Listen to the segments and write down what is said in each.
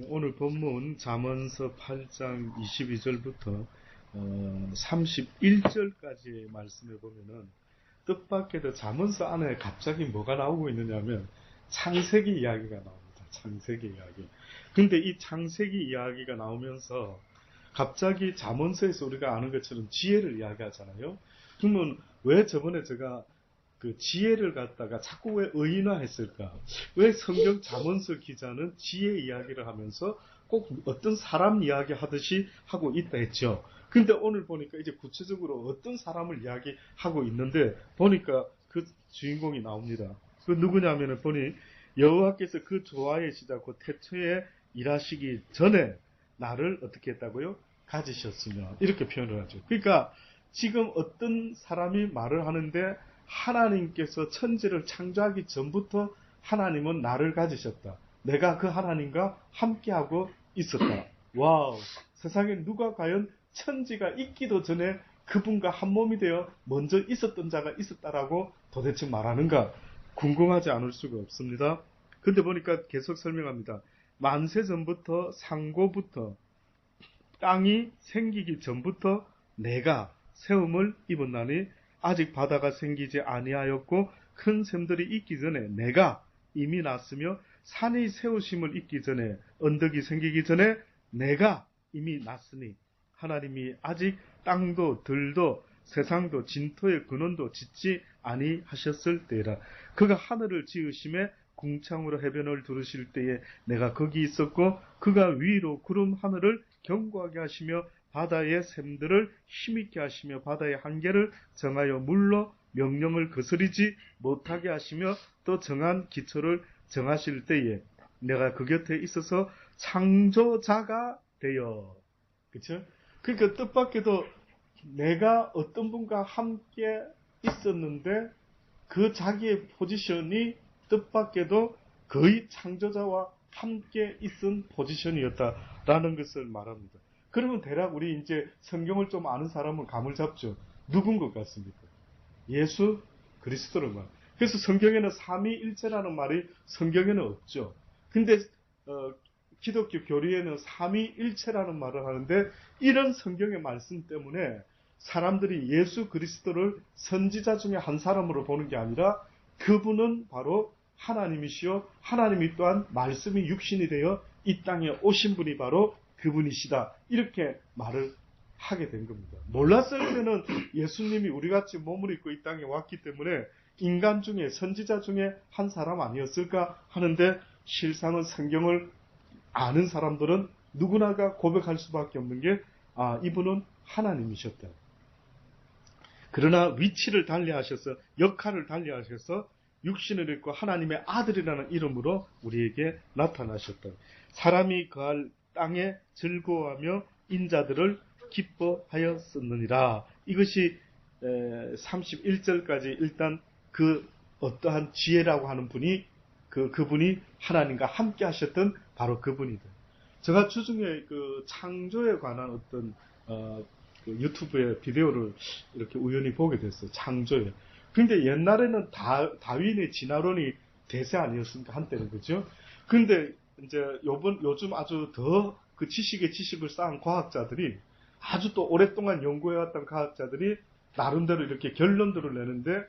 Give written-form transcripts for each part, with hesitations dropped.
오늘 본문 잠언서 8장 22절부터 31절까지의 말씀에 보면은 뜻밖에도 잠언서 안에 갑자기 뭐가 나오고 있느냐면 창세기 이야기가 나옵니다. 창세기 이야기. 근데 이 창세기 이야기가 나오면서 갑자기 잠언서에서 우리가 아는 것처럼 지혜를 이야기하잖아요. 그러면 왜 저번에 제가 그 지혜를 갖다가 자꾸 왜 의인화했을까? 왜 성경 잠언서 기자는 지혜 이야기를 하면서 꼭 어떤 사람 이야기 하듯이 하고 있다 했죠. 근데 오늘 보니까 이제 구체적으로 어떤 사람을 이야기하고 있는데 보니까 그 주인공이 나옵니다. 그 누구냐면은 보니 여호와께서 그 조화의 시작 곧 태초에 일하시기 전에 나를 어떻게 했다고요? 가지셨으며 이렇게 표현을 하죠. 그러니까 지금 어떤 사람이 말을 하는데 하나님께서 천지를 창조하기 전부터 하나님은 나를 가지셨다. 내가 그 하나님과 함께하고 있었다. 와우, 세상에 누가 과연 천지가 있기도 전에 그분과 한 몸이 되어 먼저 있었던 자가 있었다라고 도대체 말하는가? 궁금하지 않을 수가 없습니다. 근데 보니까 계속 설명합니다. 만세 전부터 상고부터 땅이 생기기 전부터 내가 세움을 입었나니 아직 바다가 생기지 아니하였고 큰 샘들이 있기 전에 내가 이미 났으며 산이 세우심을 입기 전에 언덕이 생기기 전에 내가 이미 났으니 하나님이 아직 땅도 들도 세상도 진토의 근원도 짓지 아니하셨을 때라. 그가 하늘을 지으심에 궁창으로 해변을 두르실 때에 내가 거기 있었고 그가 위로 구름 하늘을 견고하게 하시며 바다의 샘들을 힘있게 하시며 바다의 한계를 정하여 물로 명령을 거스리지 못하게 하시며 또 정한 기초를 정하실 때에 내가 그 곁에 있어서 창조자가 되어. 그쵸? 그러니까 뜻밖에도 내가 어떤 분과 함께 있었는데 그 자기의 포지션이 뜻밖에도 거의 창조자와 함께 있은 포지션이었다라는 것을 말합니다. 그러면 대략 우리 이제 성경을 좀 아는 사람은 감을 잡죠. 누군 것 같습니까? 예수 그리스도를 말. 그래서 성경에는 삼위일체라는 말이 성경에는 없죠. 근데 기독교 교리에는 삼위일체라는 말을 하는데 이런 성경의 말씀 때문에 사람들이 예수 그리스도를 선지자 중에 한 사람으로 보는 게 아니라 그분은 바로 하나님이시요 하나님이 또한 말씀이 육신이 되어 이 땅에 오신 분이 바로 그분이시다. 이렇게 말을 하게 된 겁니다. 몰랐을 때는 예수님이 우리같이 몸을 입고 이 땅에 왔기 때문에 인간 중에 선지자 중에 한 사람 아니었을까 하는데 실상은 성경을 아는 사람들은 누구나가 고백할 수밖에 없는 게 이분은 하나님이셨다. 그러나 위치를 달리하셔서 역할을 달리하셔서 육신을 입고 하나님의 아들이라는 이름으로 우리에게 나타나셨다. 사람이 거할 땅에 즐거워하며 인자들을 기뻐하였었느니라. 이것이 31절까지 일단 그 어떠한 지혜라고 하는 분이 그분이 하나님과 함께 하셨던 바로 그분이다. 제가 주중에 그 창조에 관한 어떤 그 유튜브의 비디오를 이렇게 우연히 보게 됐어요. 창조에. 근데 옛날에는 다윈의 진화론이 대세 아니었습니까? 한때는, 그죠? 근데 이제 요즘 아주 더 그 지식을 쌓은 과학자들이 아주 또 오랫동안 연구해왔던 과학자들이 나름대로 이렇게 결론들을 내는데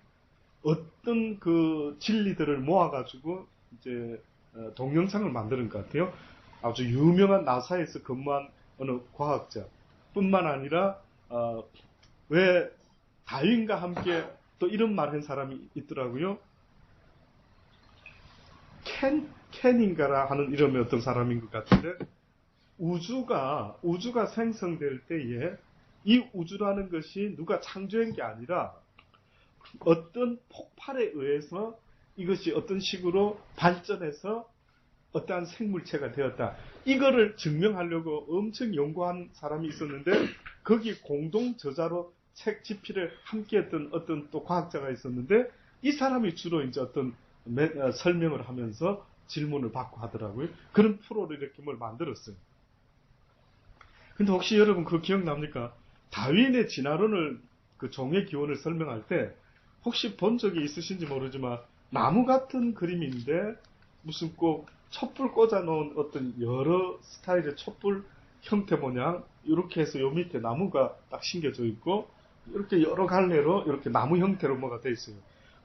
어떤 그 진리들을 모아가지고 이제 동영상을 만드는 것 같아요. 아주 유명한 나사에서 근무한 어느 과학자 뿐만 아니라 왜 다윈과 함께 또 이런 말 한 사람이 있더라고요. 켄인가라 하는 이름의 어떤 사람인 것 같은데 우주가 생성될 때에 이 우주라는 것이 누가 창조한 게 아니라 어떤 폭발에 의해서 이것이 어떤 식으로 발전해서 어떠한 생물체가 되었다. 이거를 증명하려고 엄청 연구한 사람이 있었는데 거기 공동 저자로 책 집필을 함께 했던 어떤 또 과학자가 있었는데 이 사람이 주로 이제 어떤 설명을 하면서 질문을 받고 하더라고요. 그런 프로를 이렇게 뭘 만들었어요. 근데 혹시 여러분 그거 기억납니까? 다윈의 진화론을 그 종의 기원을 설명할 때 혹시 본 적이 있으신지 모르지만 나무 같은 그림인데 무슨 꼭 촛불 꽂아 놓은 어떤 여러 스타일의 촛불 형태 모양 이렇게 해서 요 밑에 나무가 딱 심겨져 있고 이렇게 여러 갈래로 이렇게 나무 형태로 뭐가 돼 있어요.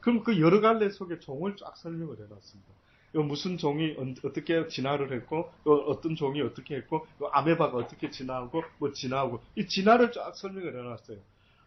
그럼 그 여러 갈래 속에 종을 쫙 설명을 해놨습니다. 요 무슨 종이 어떻게 진화를 했고, 요 어떤 종이 어떻게 했고, 요 아메바가 어떻게 진화하고, 뭐 진화하고, 이 진화를 쫙 설명을 해놨어요.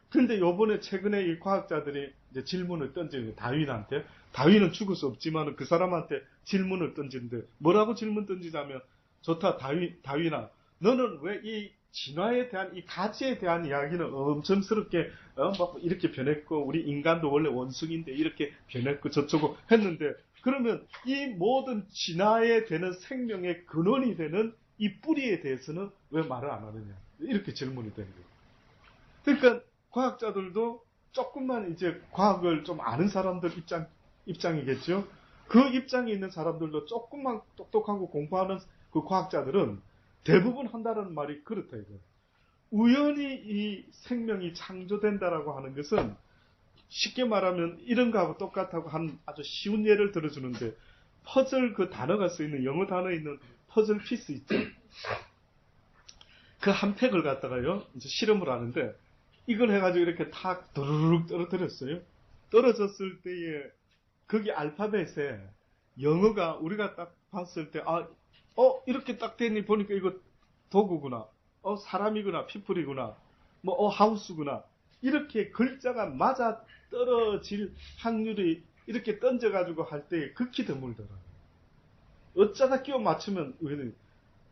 근데 요번에 최근에 이 과학자들이 이제 질문을 던지는 다윈한테, 다윈은 죽을 수 없지만 그 사람한테 질문을 던지는데, 뭐라고 질문 던지자면, 좋다, 다윈아, 너는 왜 이 진화에 대한 이 가치에 대한 이야기는 엄청스럽게 막 이렇게 변했고 우리 인간도 원래 원숭이인데 이렇게 변했고 저쩌고 했는데 그러면 이 모든 진화에 되는 생명의 근원이 되는 이 뿌리에 대해서는 왜 말을 안 하느냐 이렇게 질문이 되는 거예요. 그러니까 과학자들도 조금만 이제 과학을 좀 아는 사람들 입장이겠죠. 그 입장에 있는 사람들도 조금만 똑똑하고 공부하는 그 과학자들은 대부분 한다는 말이 그렇다 이거예요. 우연히 이 생명이 창조된다라고 하는 것은 쉽게 말하면 이런 거하고 똑같다고 한 아주 쉬운 예를 들어주는데 퍼즐 그 단어가 쓰이는 영어 단어에 있는 퍼즐 피스 있죠. 그 한 팩을 갖다가요 이제 실험을 하는데 이걸 해가지고 이렇게 탁 도르륵 떨어뜨렸어요. 떨어졌을 때에 거기 알파벳에 영어가 우리가 딱 봤을 때 이렇게 딱 되니 보니까 이거 도구구나. 사람이구나. 피플이구나. 하우스구나. 이렇게 글자가 맞아 떨어질 확률이 이렇게 던져가지고 할 때 극히 드물더라고요. 어쩌다 끼워 맞추면 우연히.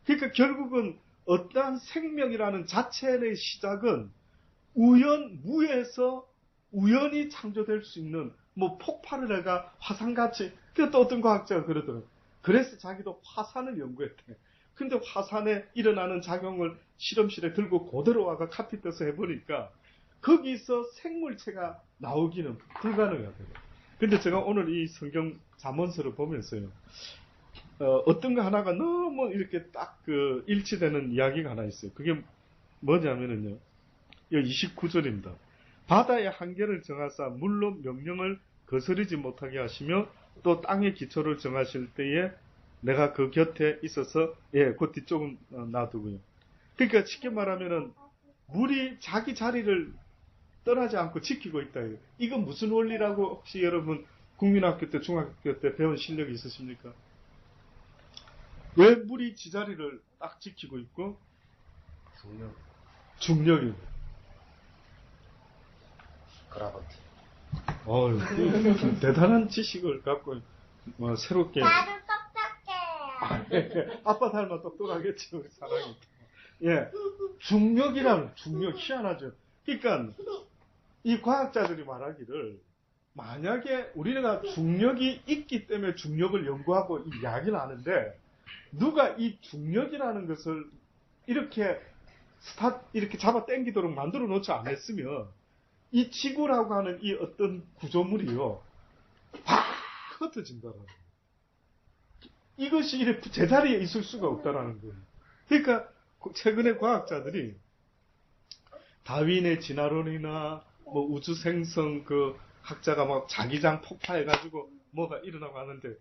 그러니까 결국은 어떠한 생명이라는 자체의 시작은 무에서 우연히 창조될 수 있는 폭발을 해가 화산같이 또 어떤 과학자가 그러더라고요. 그래서 자기도 화산을 연구했대. 근데 화산에 일어나는 작용을 실험실에 들고 그대로 와가 카피 떠서 해보니까 거기서 생물체가 나오기는 불가능하대요. 근데 제가 오늘 이 성경 잠언서를 보면서요. 어떤 거 하나가 너무 이렇게 딱 일치되는 이야기가 하나 있어요. 그게 뭐냐면은요. 29절입니다. 바다의 한계를 정하사 물로 명령을 거스르지 못하게 하시며 또 땅의 기초를 정하실 때에 내가 그 곁에 있어서 그 뒤쪽은 놔두고요. 그러니까 쉽게 말하면은 물이 자기 자리를 떠나지 않고 지키고 있다. 이건 무슨 원리라고 혹시 여러분 국민학교 때 중학교 때 배운 실력이 있으십니까? 왜 물이 지 자리를 딱 지키고 있고? 중력이. 그라버티. 대단한 지식을 갖고 새롭게. 나도 똑똑해. 아빠 닮아 똑똑하겠지 우리 사랑이. 예, 중력 희한하죠. 그러니까 이 과학자들이 말하기를 만약에 우리가 중력이 있기 때문에 중력을 연구하고 이야기를 하는데 누가 이 중력이라는 것을 이렇게 잡아 당기도록 만들어 놓지 않았으면 이 지구라고 하는 이 어떤 구조물이요 팍 흩어진다라는 거예요. 이것이 이렇게 제자리에 있을 수가 없다라는 거예요. 그러니까 최근에 과학자들이 다윈의 진화론이나 우주 생성 학자가 막 자기장 폭파해가지고 뭐가 일어나고 하는데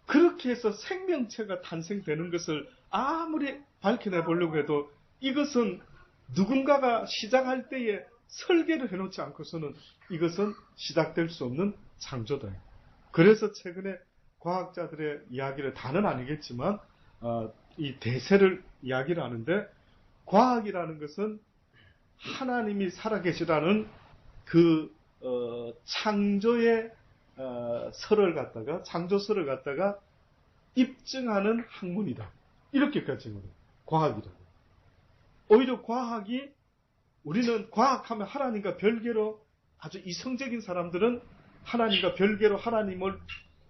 그렇게 해서 생명체가 탄생되는 것을 아무리 밝혀내보려고 해도 이것은 누군가가 시작할 때에 설계를 해놓지 않고서는 이것은 시작될 수 없는 창조다. 그래서 최근에 과학자들의 이야기를 다는 아니겠지만 이 대세를 이야기를 하는데 과학이라는 것은 하나님이 살아계시라는 창조의 창조설을 갖다가 입증하는 학문이다. 이렇게까지 말해요. 과학이라고. 오히려 과학이 우리는 과학하면 하나님과 별개로 아주 이성적인 사람들은 하나님과 별개로 하나님을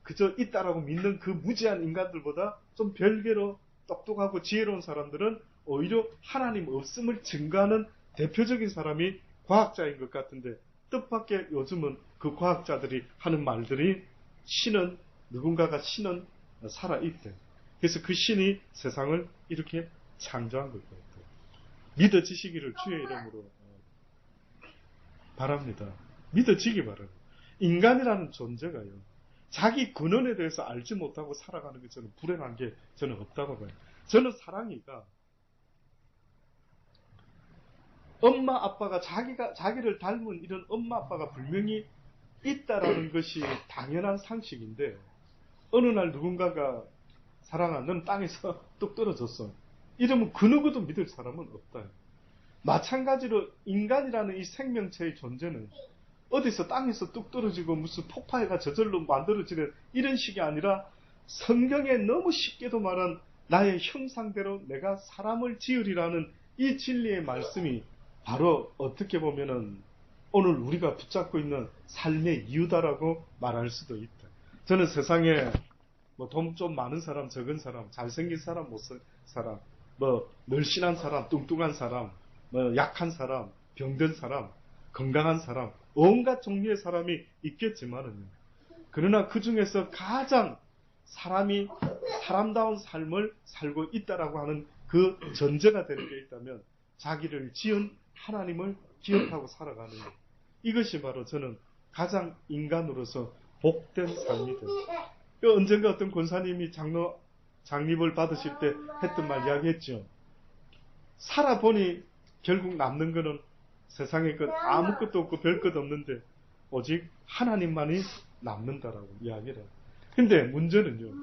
그저 있다라고 믿는 그 무지한 인간들보다 좀 별개로 똑똑하고 지혜로운 사람들은 오히려 하나님 없음을 증거하는 대표적인 사람이 과학자인 것 같은데 뜻밖의 요즘은 그 과학자들이 하는 말들이 누군가가 신은 살아있대. 그래서 그 신이 세상을 이렇게 창조한 것 같아요. 믿어지시기를 주의 이름으로 바랍니다. 믿어지기 바랍니다. 인간이라는 존재가요. 자기 근원에 대해서 알지 못하고 살아가는 게 저는 불행한 게 저는 없다고 봐요. 저는 사랑이가 엄마 아빠가 자기를 닮은 이런 엄마 아빠가 분명히 있다라는 것이 당연한 상식인데 어느 날 누군가가 사랑아 넌 땅에서 뚝 떨어졌어. 이러면 그 누구도 믿을 사람은 없다. 마찬가지로 인간이라는 이 생명체의 존재는 어디서 땅에서 뚝 떨어지고 무슨 폭파해가 저절로 만들어지는 이런 식이 아니라 성경에 너무 쉽게도 말한 나의 형상대로 내가 사람을 지으리라는 이 진리의 말씀이 바로 어떻게 보면은 오늘 우리가 붙잡고 있는 삶의 이유다라고 말할 수도 있다. 저는 세상에 뭐 돈 좀 많은 사람, 적은 사람, 잘생긴 사람, 못생긴 사람, 뭐 늘씬한 사람, 뚱뚱한 사람, 뭐 약한 사람, 병든 사람, 건강한 사람, 온갖 종류의 사람이 있겠지만은 그러나 그 중에서 가장 사람이 사람다운 삶을 살고 있다라고 하는 그 전제가 되는 게 있다면 자기를 지은 하나님을 기억하고 살아가는 것. 이것이 바로 저는 가장 인간으로서 복된 삶이다. 언젠가 어떤 권사님이 장립을 받으실 때 했던 말 이야기했죠. 살아보니 결국 남는 거는 세상에 아무것도 없고 별 것 없는데 오직 하나님만이 남는다라고 이야기를 해요. 근데 문제는요.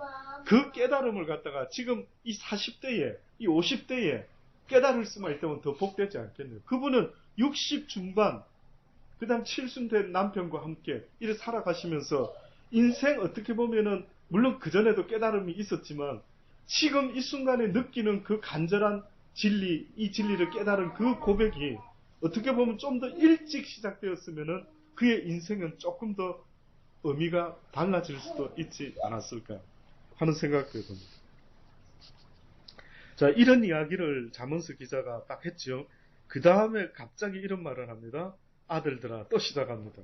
그 깨달음을 갖다가 지금 이 40대에 이 50대에 깨달을 수만 있다면 더 복되지 않겠네요. 그분은 60 중반 그 다음 70대 남편과 함께 이렇게 살아가시면서 인생 어떻게 보면은 물론 그전에도 깨달음이 있었지만 지금 이 순간에 느끼는 그 간절한 진리, 이 진리를 깨달은 그 고백이 어떻게 보면 좀 더 일찍 시작되었으면은 그의 인생은 조금 더 의미가 달라질 수도 있지 않았을까 하는 생각도 해봅니다. 자, 이런 이야기를 잠언스 기자가 딱 했죠. 그 다음에 갑자기 이런 말을 합니다. 아들들아, 또 시작합니다.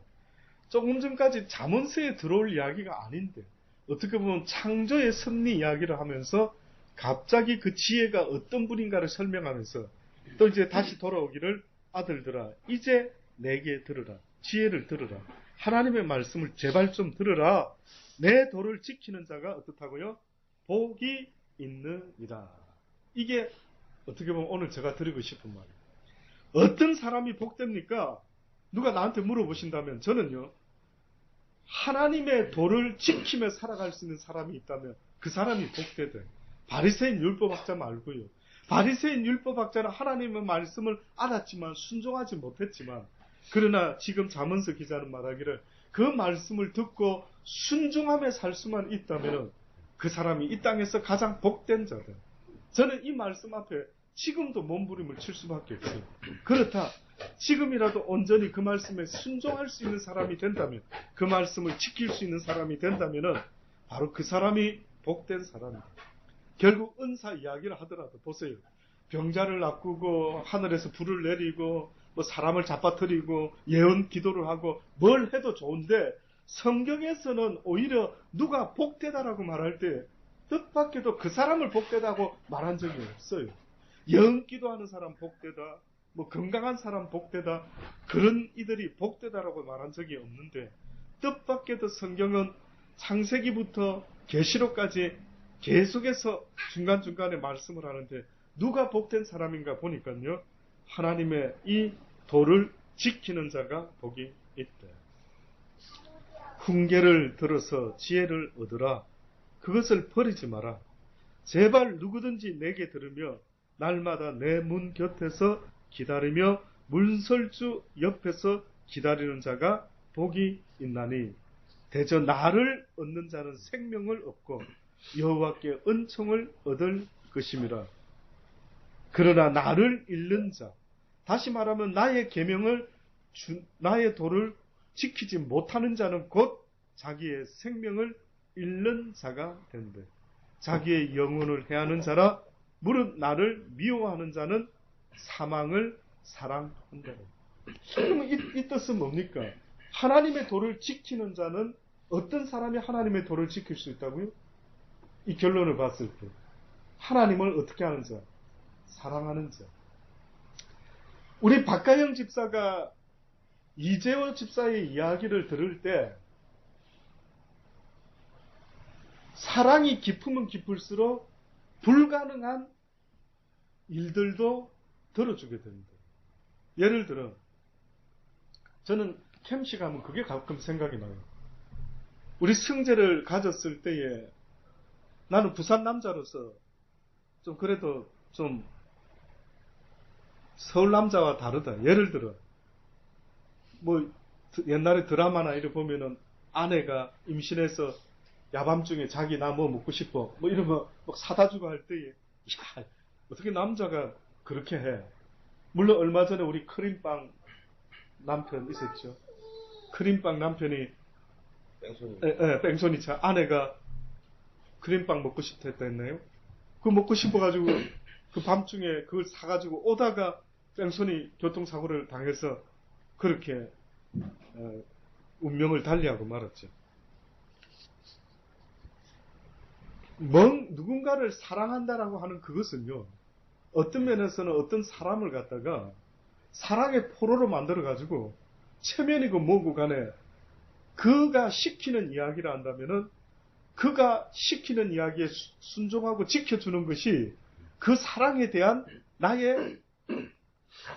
조금 전까지 잠언스에 들어올 이야기가 아닌데 어떻게 보면 창조의 섭리 이야기를 하면서 갑자기 그 지혜가 어떤 분인가를 설명하면서 또 이제 다시 돌아오기를 아들들아 이제 내게 들으라. 지혜를 들으라. 하나님의 말씀을 제발 좀 들으라. 내 도를 지키는 자가 어떻다고요? 복이 있느니라. 이게 어떻게 보면 오늘 제가 드리고 싶은 말이에요. 어떤 사람이 복됩니까? 누가 나한테 물어보신다면 저는요. 하나님의 도를 지키며 살아갈 수 있는 사람이 있다면 그 사람이 복되대. 바리새인 율법학자 말고요. 바리새인 율법학자는 하나님의 말씀을 알았지만 순종하지 못했지만 그러나 지금 잠언서 기자는 말하기를 그 말씀을 듣고 순종하며 살 수만 있다면 그 사람이 이 땅에서 가장 복된 자다. 저는 이 말씀 앞에 지금도 몸부림을 칠 수밖에 없어요. 그렇다. 지금이라도 온전히 그 말씀에 순종할 수 있는 사람이 된다면 그 말씀을 지킬 수 있는 사람이 된다면 바로 그 사람이 복된 사람이다. 결국 은사 이야기를 하더라도 보세요. 병자를 낚고 하늘에서 불을 내리고 뭐 사람을 잡아뜨리고 예언 기도를 하고 뭘 해도 좋은데 성경에서는 오히려 누가 복되다라고 말할 때 뜻밖에도 그 사람을 복되다고 말한 적이 없어요. 예언 기도하는 사람 복되다, 뭐 건강한 사람 복되다, 그런 이들이 복되다라고 말한 적이 없는데 뜻밖에도 성경은 창세기부터 계시록까지 계속해서 중간중간에 말씀을 하는데 누가 복된 사람인가 보니까요. 하나님의 이 도를 지키는 자가 복이 있다. 훈계를 들어서 지혜를 얻으라. 그것을 버리지 마라. 제발 누구든지 내게 들으며 날마다 내 문 곁에서 기다리며 문설주 옆에서 기다리는 자가 복이 있나니 대저 나를 얻는 자는 생명을 얻고 여호와께 은총을 얻을 것임이라. 그러나 나를 잃는 자, 다시 말하면 나의 계명을 나의 도를 지키지 못하는 자는 곧 자기의 생명을 잃는 자가 된대. 자기의 영혼을 해하는 자라 무릇 나를 미워하는 자는 사망을 사랑한다. 그러면 이 뜻은 뭡니까? 하나님의 도를 지키는 자는 어떤 사람이 하나님의 도를 지킬 수 있다고요? 이 결론을 봤을 때 하나님을 어떻게 하는 자? 사랑하는 자. 우리 박가영 집사가 이재호 집사의 이야기를 들을 때 사랑이 깊으면 깊을수록 불가능한 일들도 들어주게 됩니다. 예를 들어 저는 캠시 가면 그게 가끔 생각이 나요. 우리 승재를 가졌을 때에 나는 부산 남자로서 좀 그래도 좀 서울 남자와 다르다. 예를 들어 뭐 옛날에 드라마나 이래 보면은 아내가 임신해서 야밤중에 자기 나 뭐 먹고 싶어 뭐 이러면 막 사다 주고 할 때에 야 어떻게 남자가 그렇게 해. 물론 얼마 전에 우리 크림빵 남편 있었죠. 크림빵 남편이 뺑소니 차 아내가 크림빵 먹고 싶다 했나요? 그거 먹고 싶어가지고 그 밤중에 그걸 사가지고 오다가 뺑소니 교통사고를 당해서 그렇게 운명을 달리하고 말았죠. 누군가를 사랑한다라고 하는 그것은요, 어떤 면에서는 어떤 사람을 갖다가 사랑의 포로로 만들어가지고 체면이고 뭐고 간에 그가 시키는 이야기를 한다면은 그가 시키는 이야기에 순종하고 지켜주는 것이 그 사랑에 대한 나의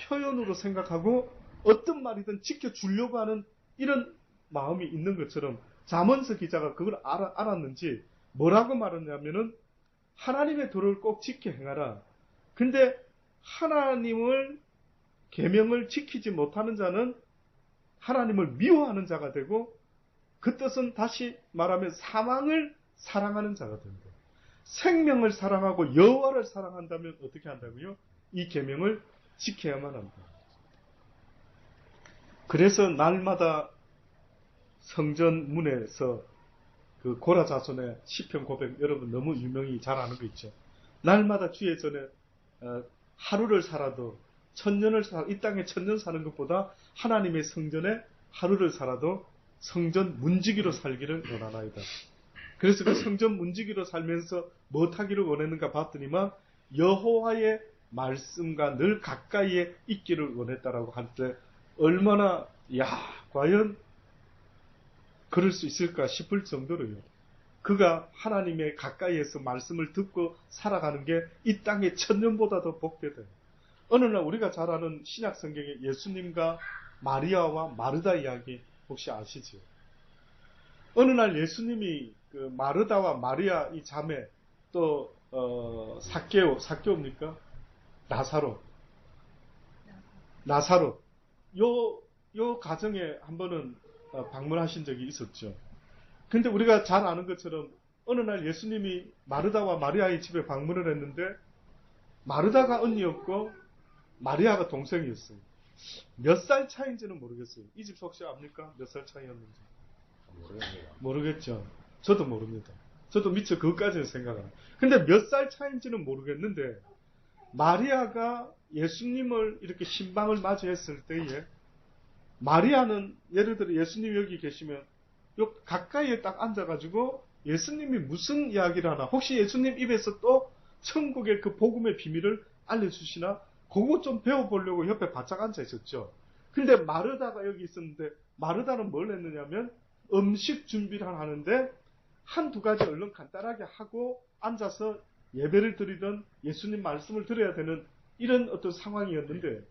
표현으로 생각하고 어떤 말이든 지켜주려고 하는 이런 마음이 있는 것처럼 잠언서 기자가 그걸 알았는지 뭐라고 말했냐면은 하나님의 도를 꼭 지켜 행하라. 근데 하나님을 계명을 지키지 못하는 자는 하나님을 미워하는 자가 되고 그 뜻은 다시 말하면 사망을 사랑하는 자가 된다. 생명을 사랑하고 여호와를 사랑한다면 어떻게 한다고요? 이 계명을 지켜야만 한다. 그래서 날마다 성전 문에서 그 고라 자손의 시편 고백 여러분 너무 유명히 잘 아는 거 있죠. 날마다 주의 전에 하루를 살아도 천년을 이 땅에 천년 사는 것보다 하나님의 성전에 하루를 살아도 성전 문지기로 살기를 원하나이다. 그래서 그 성전 문지기로 살면서 무엇하기를 원했는가 봤더니만 여호와의 말씀과 늘 가까이에 있기를 원했다라고 할 때 얼마나 과연 그럴 수 있을까 싶을 정도로요. 그가 하나님의 가까이에서 말씀을 듣고 살아가는 게 이 땅의 천년보다 더 복되다. 어느 날 우리가 잘 아는 신약 성경에 예수님과 마리아와 마르다 이야기 혹시 아시죠? 어느 날 예수님이 그 마르다와 마리아 이 자매 또 사개오입니까? 나사로 요 가정에 한 번은 방문하신 적이 있었죠. 근데 우리가 잘 아는 것처럼 어느 날 예수님이 마르다와 마리아의 집에 방문을 했는데 마르다가 언니였고 마리아가 동생이었어요. 몇 살 차이인지는 모르겠어요. 이 집 혹시 압니까? 몇 살 차이였는지? 모르겠죠. 저도 모릅니다. 저도 미처 그것까지는 생각 안 해요. 근데 몇 살 차이인지는 모르겠는데 마리아가 예수님을 이렇게 신방을 맞이했을 때에 마리아는 예를 들어 예수님 여기 계시면 요 가까이에 딱 앉아가지고 예수님이 무슨 이야기를 하나 혹시 예수님 입에서 또 천국의 그 복음의 비밀을 알려주시나 그거 좀 배워보려고 옆에 바짝 앉아 있었죠. 근데 마르다가 여기 있었는데 마르다는 뭘 했느냐면 음식 준비를 하는데 한두 가지 얼른 간단하게 하고 앉아서 예배를 드리던 예수님 말씀을 들어야 되는 이런 어떤 상황이었는데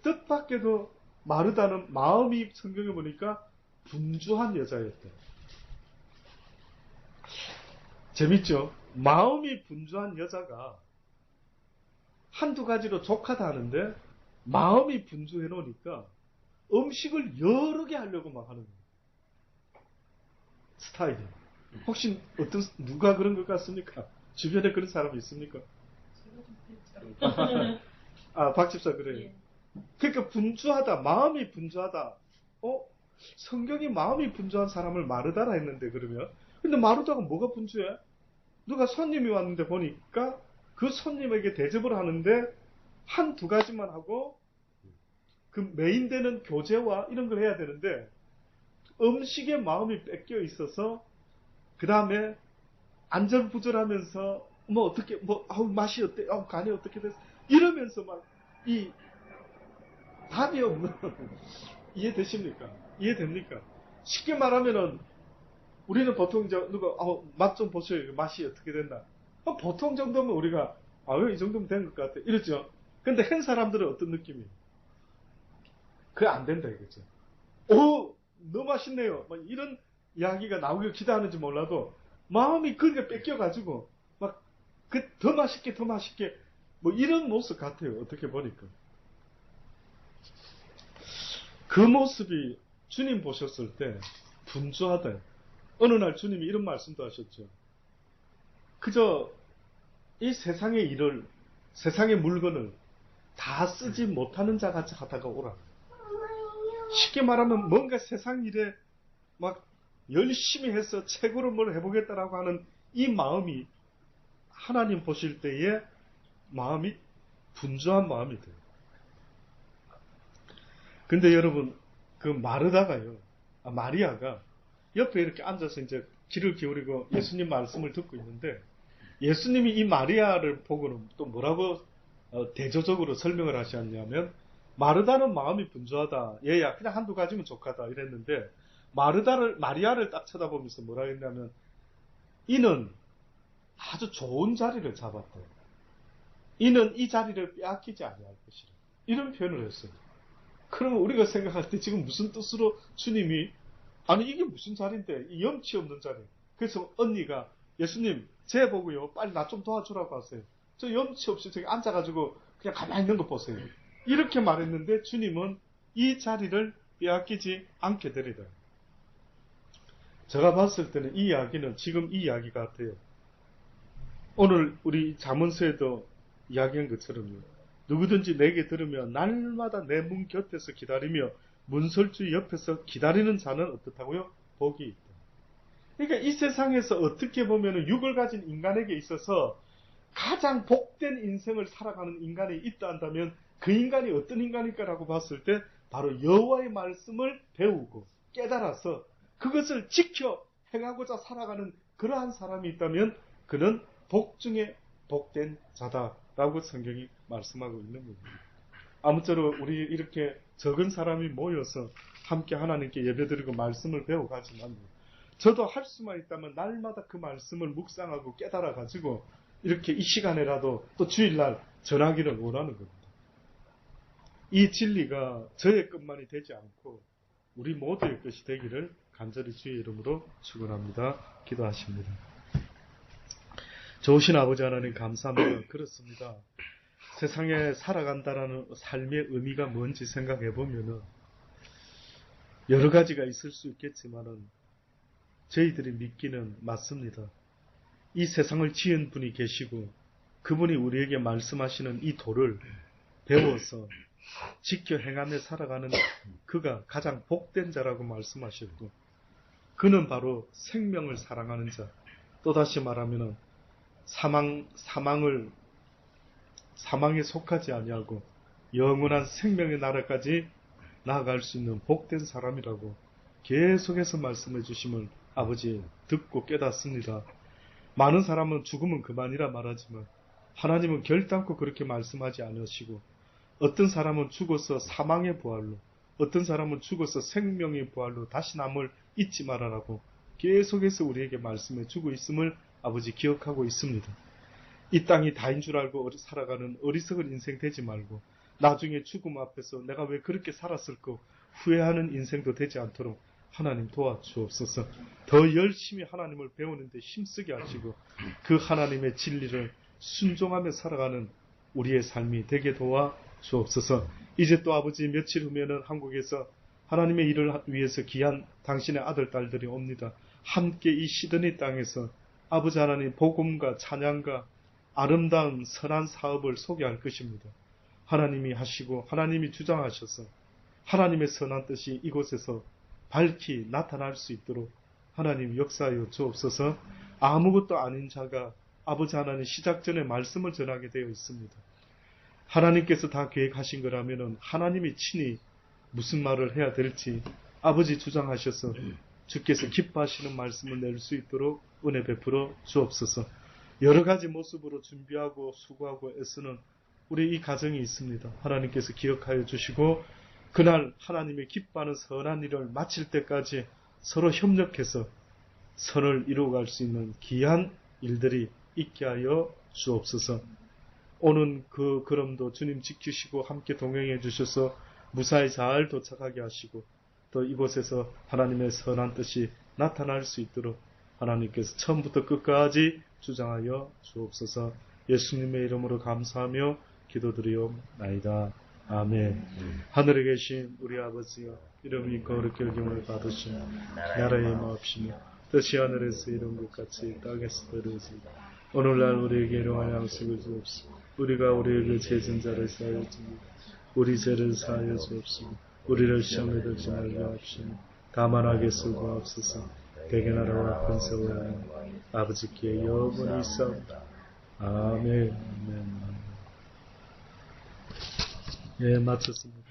뜻밖에도 마르다는 마음이 성경에 보니까 분주한 여자였대요. 재밌죠? 마음이 분주한 여자가 한두 가지로 족하다 하는데 마음이 분주해 놓으니까 음식을 여러 개 하려고 막 하는 거예요. 스타일이. 혹시 누가 그런 것 같습니까? 주변에 그런 사람이 있습니까? 박 집사 그래요. 그러니까 분주하다, 마음이 분주하다. 성경이 마음이 분주한 사람을 마르다라 했는데 그러면 근데 마르다가 뭐가 분주해? 누가 손님이 왔는데 보니까 그 손님에게 대접을 하는데 한두 가지만 하고 그 메인되는 교제와 이런 걸 해야 되는데 음식에 마음이 뺏겨 있어서 그 다음에 안절부절하면서 맛이 어때? 간이 어떻게 됐어? 이러면서 막 이 답이 없는 이해되십니까? 이해됩니까? 쉽게 말하면은 우리는 보통 이제 누가 맛 좀 보세요. 맛이 어떻게 된다. 보통 정도면 우리가 이 정도면 된 것 같아. 이러죠. 근데 한 사람들은 어떤 느낌이에요? 그게 안 된다 이거죠. 너무 맛있네요. 막 이런 이야기가 나오길 기대하는지 몰라도 마음이 그게 뺏겨가지고 막 더 맛있게 더 맛있게 뭐 이런 모습 같아요. 어떻게 보니까. 그 모습이 주님 보셨을 때 분주하다. 어느 날 주님이 이런 말씀도 하셨죠. 그저 이 세상의 일을, 세상의 물건을 다 쓰지 못하는 자 같이 하다가 오라. 쉽게 말하면 뭔가 세상 일에 막 열심히 해서 최고로 뭘 해보겠다라고 하는 이 마음이 하나님 보실 때의 마음이 분주한 마음이 돼요. 근데 여러분, 그 마리아가 옆에 이렇게 앉아서 이제 귀를 기울이고 예수님 말씀을 듣고 있는데, 예수님이 이 마리아를 보고는 또 뭐라고 대조적으로 설명을 하셨냐면, 마르다는 마음이 분주하다. 얘야, 그냥 한두 가지면 족하다. 이랬는데, 마리아를 딱 쳐다보면서 뭐라 했냐면, 이는 아주 좋은 자리를 잡았다. 이는 이 자리를 빼앗기지 아니할 것이라. 이런 표현을 했어요. 그러면 우리가 생각할 때 지금 무슨 뜻으로 주님이, 아니 이게 무슨 자리인데, 이 염치 없는 자리. 그래서 언니가, 예수님 쟤 보고요, 빨리 나 좀 도와주라고 하세요. 저 염치 없이 저기 앉아가지고 그냥 가만히 있는 거 보세요. 이렇게 말했는데 주님은 이 자리를 빼앗기지 않게 되리라. 제가 봤을 때는 이 이야기는 지금 이 이야기 같아요. 오늘 우리 잠언서에도 이야기한 것처럼요. 누구든지 내게 들으며 날마다 내 문 곁에서 기다리며 문설주 옆에서 기다리는 자는 어떻다고요? 복이 있다. 그러니까 이 세상에서 어떻게 보면 육을 가진 인간에게 있어서 가장 복된 인생을 살아가는 인간이 있다 한다면 그 인간이 어떤 인간일까라고 봤을 때 바로 여호와의 말씀을 배우고 깨달아서 그것을 지켜 행하고자 살아가는 그러한 사람이 있다면 그는 복 중에 복된 자다라고 성경이 말씀하고 있는 겁니다. 아무쪼록 우리 이렇게 적은 사람이 모여서 함께 하나님께 예배드리고 말씀을 배워가지만 저도 할 수만 있다면 날마다 그 말씀을 묵상하고 깨달아가지고 이렇게 이 시간에라도 또 주일날 전하기를 원하는 겁니다. 이 진리가 저의 것만이 되지 않고 우리 모두의 것이 되기를 간절히 주의 이름으로 축원합니다. 기도하십니다. 좋으신 아버지 하나님 감사합니다. 그렇습니다. 세상에 살아간다라는 삶의 의미가 뭔지 생각해 보면은 여러 가지가 있을 수 있겠지만은 저희들이 믿기는 맞습니다. 이 세상을 지은 분이 계시고 그분이 우리에게 말씀하시는 이 도를 배워서 지켜 행하며 살아가는 그가 가장 복된 자라고 말씀하셨고 그는 바로 생명을 사랑하는 자, 또다시 말하면은 사망에 속하지 아니하고 영원한 생명의 나라까지 나아갈 수 있는 복된 사람이라고 계속해서 말씀해 주심을 아버지 듣고 깨닫습니다. 많은 사람은 죽으면 그만이라 말하지만 하나님은 결단코 그렇게 말씀하지 않으시고 어떤 사람은 죽어서 사망의 부활로 어떤 사람은 죽어서 생명의 부활로 다시 남을 잊지 말아라고 계속해서 우리에게 말씀해 주고 있음을 아버지 기억하고 있습니다. 이 땅이 다인 줄 알고 살아가는 어리석은 인생 되지 말고 나중에 죽음 앞에서 내가 왜 그렇게 살았을까 후회하는 인생도 되지 않도록 하나님 도와주옵소서. 더 열심히 하나님을 배우는 데 힘쓰게 하시고 그 하나님의 진리를 순종하며 살아가는 우리의 삶이 되게 도와주옵소서. 이제 또 아버지 며칠 후면은 한국에서 하나님의 일을 위해서 귀한 당신의 아들 딸들이 옵니다. 함께 이 시드니 땅에서 아버지 하나님 복음과 찬양과 아름다운 선한 사업을 소개할 것입니다. 하나님이 하시고 하나님이 주장하셔서 하나님의 선한 뜻이 이곳에서 밝히 나타날 수 있도록 하나님 역사하여 주옵소서. 아무것도 아닌 자가 아버지 하나님 시작 전에 말씀을 전하게 되어 있습니다. 하나님께서 다 계획하신 거라면 하나님이 친히 무슨 말을 해야 될지 아버지 주장하셔서 주께서 기뻐하시는 말씀을 낼 수 있도록 은혜 베풀어 주옵소서. 여러 가지 모습으로 준비하고 수고하고 애쓰는 우리 이 가정이 있습니다. 하나님께서 기억하여 주시고 그날 하나님의 기뻐하는 선한 일을 마칠 때까지 서로 협력해서 선을 이루어갈 수 있는 귀한 일들이 있게 하여 주옵소서. 오는 그 걸음도 주님 지키시고 함께 동행해 주셔서 무사히 잘 도착하게 하시고 또 이곳에서 하나님의 선한 뜻이 나타날 수 있도록 하나님께서 처음부터 끝까지 주장하여 주옵소서. 예수님의 이름으로 감사하며 기도드리옵나이다. 아멘. 하늘에 계신 우리 아버지여, 이름이 거룩히 여김을 받으시며 나라의 마옵시며 뜻이 하늘에서 이룬 것 같이 땅에서도 이루어지이다. 오늘날 우리에게 일용할 양식을 주옵시고 우리가 우리에게 죄진 자를 사하여 줍니다. 우리 죄를 사하여 주옵시고 우리를 시험에 들지 말게 하옵시며 다만 악에 구하옵소서. 대개 나라와 권세와 아버지께 영원히 있사옵나이다. 아멘. 아멘. 예, 마쳤습니다.